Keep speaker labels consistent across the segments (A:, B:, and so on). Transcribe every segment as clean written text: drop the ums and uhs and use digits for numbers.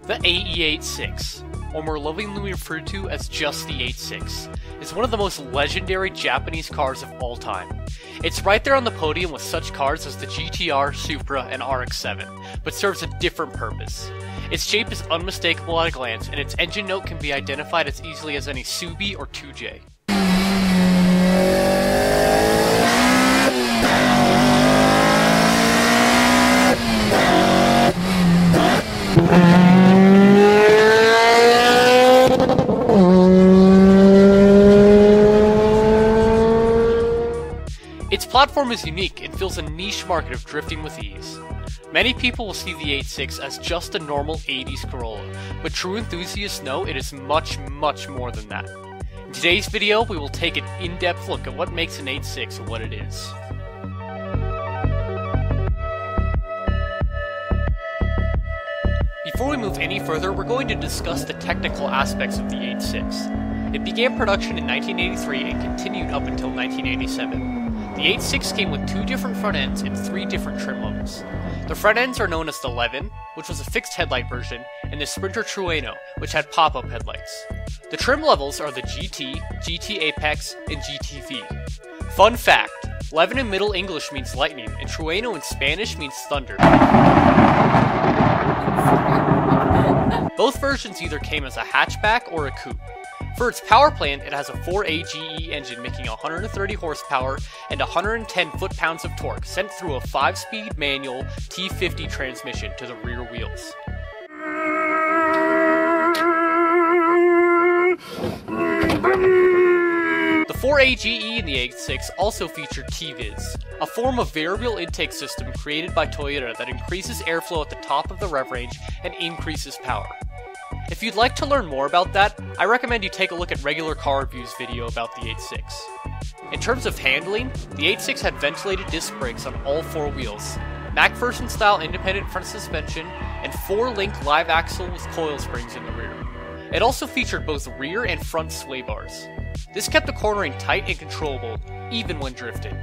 A: The AE86, or more lovingly referred to as just the 86, is one of the most legendary Japanese cars of all time. It's right there on the podium with such cars as the GTR, Supra, and RX-7, but serves a different purpose. Its shape is unmistakable at a glance, and its engine note can be identified as easily as any Subi or Touge. Its platform is unique and fills a niche market of drifting with ease. Many people will see the 86 as just a normal 80s Corolla, but true enthusiasts know it is much more than that. In today's video, we will take an in-depth look at what makes an 86 what it is. Before we move any further, we're going to discuss the technical aspects of the 86. It began production in 1983 and continued up until 1987. The 86 came with 2 different front ends and 3 different trim levels. The front ends are known as the Levin, which was a fixed headlight version, and the Sprinter Trueno, which had pop-up headlights. The trim levels are the GT, GT Apex, and GTV. Fun fact, Levin in Middle English means lightning, and Trueno in Spanish means thunder. Both versions either came as a hatchback or a coupe. For its power plant, it has a 4AGE engine making 130 horsepower and 110 foot-pounds of torque sent through a 5-speed manual T50 transmission to the rear wheels. The 4AGE in the 86 also featured T-Viz, a form of variable intake system created by Toyota that increases airflow at the top of the rev range and increases power. If you'd like to learn more about that, I recommend you take a look at regular car reviews video about the 86. In terms of handling, the 86 had ventilated disc brakes on all 4 wheels, MacPherson style independent front suspension, and 4-link live axle with coil springs in the rear. It also featured both rear and front sway bars. This kept the cornering tight and controllable, even when drifting.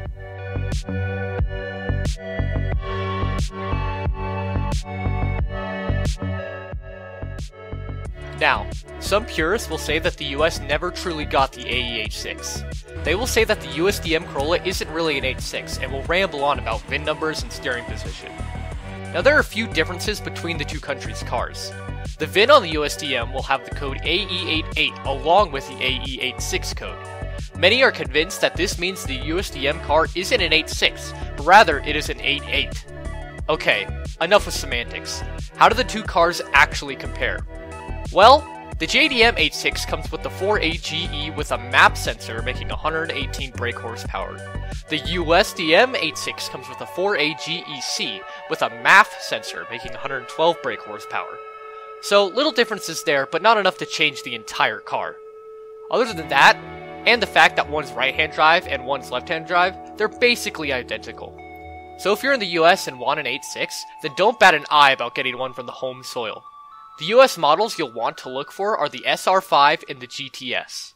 A: Now, some purists will say that the US never truly got the AE86. They will say that the USDM Corolla isn't really an 86 and will ramble on about VIN numbers and steering position. Now there are a few differences between the two countries' cars. The VIN on the USDM will have the code AE88 along with the AE86 code. Many are convinced that this means the USDM car isn't an 86, but rather it is an 88. Okay, enough with semantics. How do the two cars actually compare? Well, the JDM 86 comes with the 4AGE with a MAP sensor making 118 brake horsepower. The USDM 86 comes with a 4AGEC with a MAF sensor making 112 brake horsepower. So, little differences there, but not enough to change the entire car. Other than that, and the fact that one's right-hand drive and one's left-hand drive, they're basically identical. So if you're in the US and want an 86, then don't bat an eye about getting one from the home soil. The US models you'll want to look for are the SR5 and the GTS.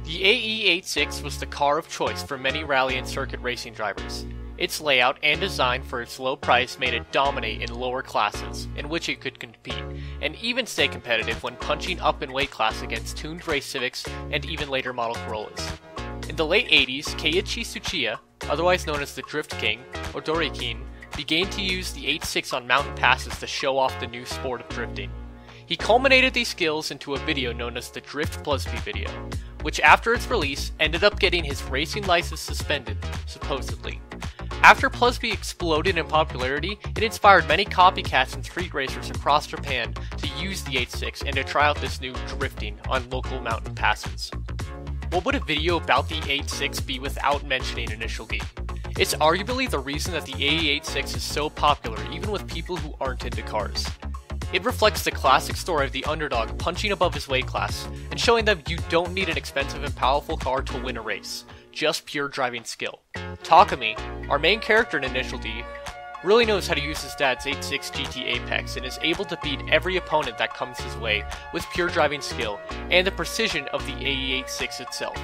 A: The AE86 was the car of choice for many rally and circuit racing drivers. Its layout and design for its low price made it dominate in lower classes, in which it could compete, and even stay competitive when punching up in weight class against tuned race Civics and even later model Corollas. In the late 80s, Keiichi Tsuchiya, otherwise known as the Drift King, or Dorikin, began to use the 86 on mountain passes to show off the new sport of drifting. He culminated these skills into a video known as the Drift Pluspy video, which after its release ended up getting his racing license suspended, supposedly. After Pluspy exploded in popularity, it inspired many copycats and street racers across Japan to use the 86 and to try out this new drifting on local mountain passes. What would a video about the 86 be without mentioning Initial D? It's arguably the reason that the AE86 is so popular even with people who aren't into cars. It reflects the classic story of the underdog punching above his weight class and showing them you don't need an expensive and powerful car to win a race, just pure driving skill. Takumi, our main character in Initial D, really knows how to use his dad's 86 GT Apex and is able to beat every opponent that comes his way with pure driving skill and the precision of the AE86 itself.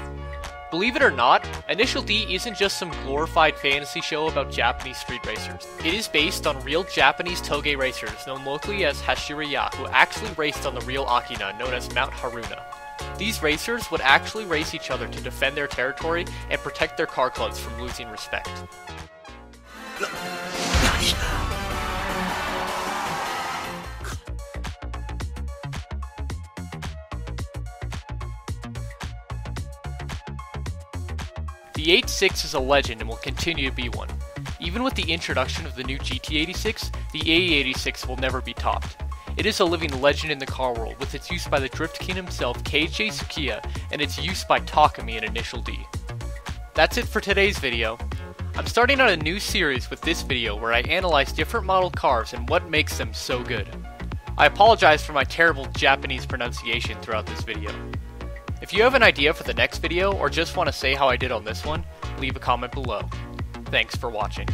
A: Believe it or not, Initial D isn't just some glorified fantasy show about Japanese street racers. It is based on real Japanese Touge racers, known locally as Hashiraya, who actually raced on the real Akina, known as Mount Haruna. These racers would actually race each other to defend their territory and protect their car clubs from losing respect. The 86 is a legend and will continue to be one. Even with the introduction of the new GT86, the AE86 will never be topped. It is a living legend in the car world, with its use by the Drift King himself, Keiichi Tsuchiya, and its use by Takumi in Initial D. That's it for today's video. I'm starting on a new series with this video where I analyze different model cars and what makes them so good. I apologize for my terrible Japanese pronunciation throughout this video. If you have an idea for the next video, or just want to say how I did on this one, leave a comment below. Thanks for watching.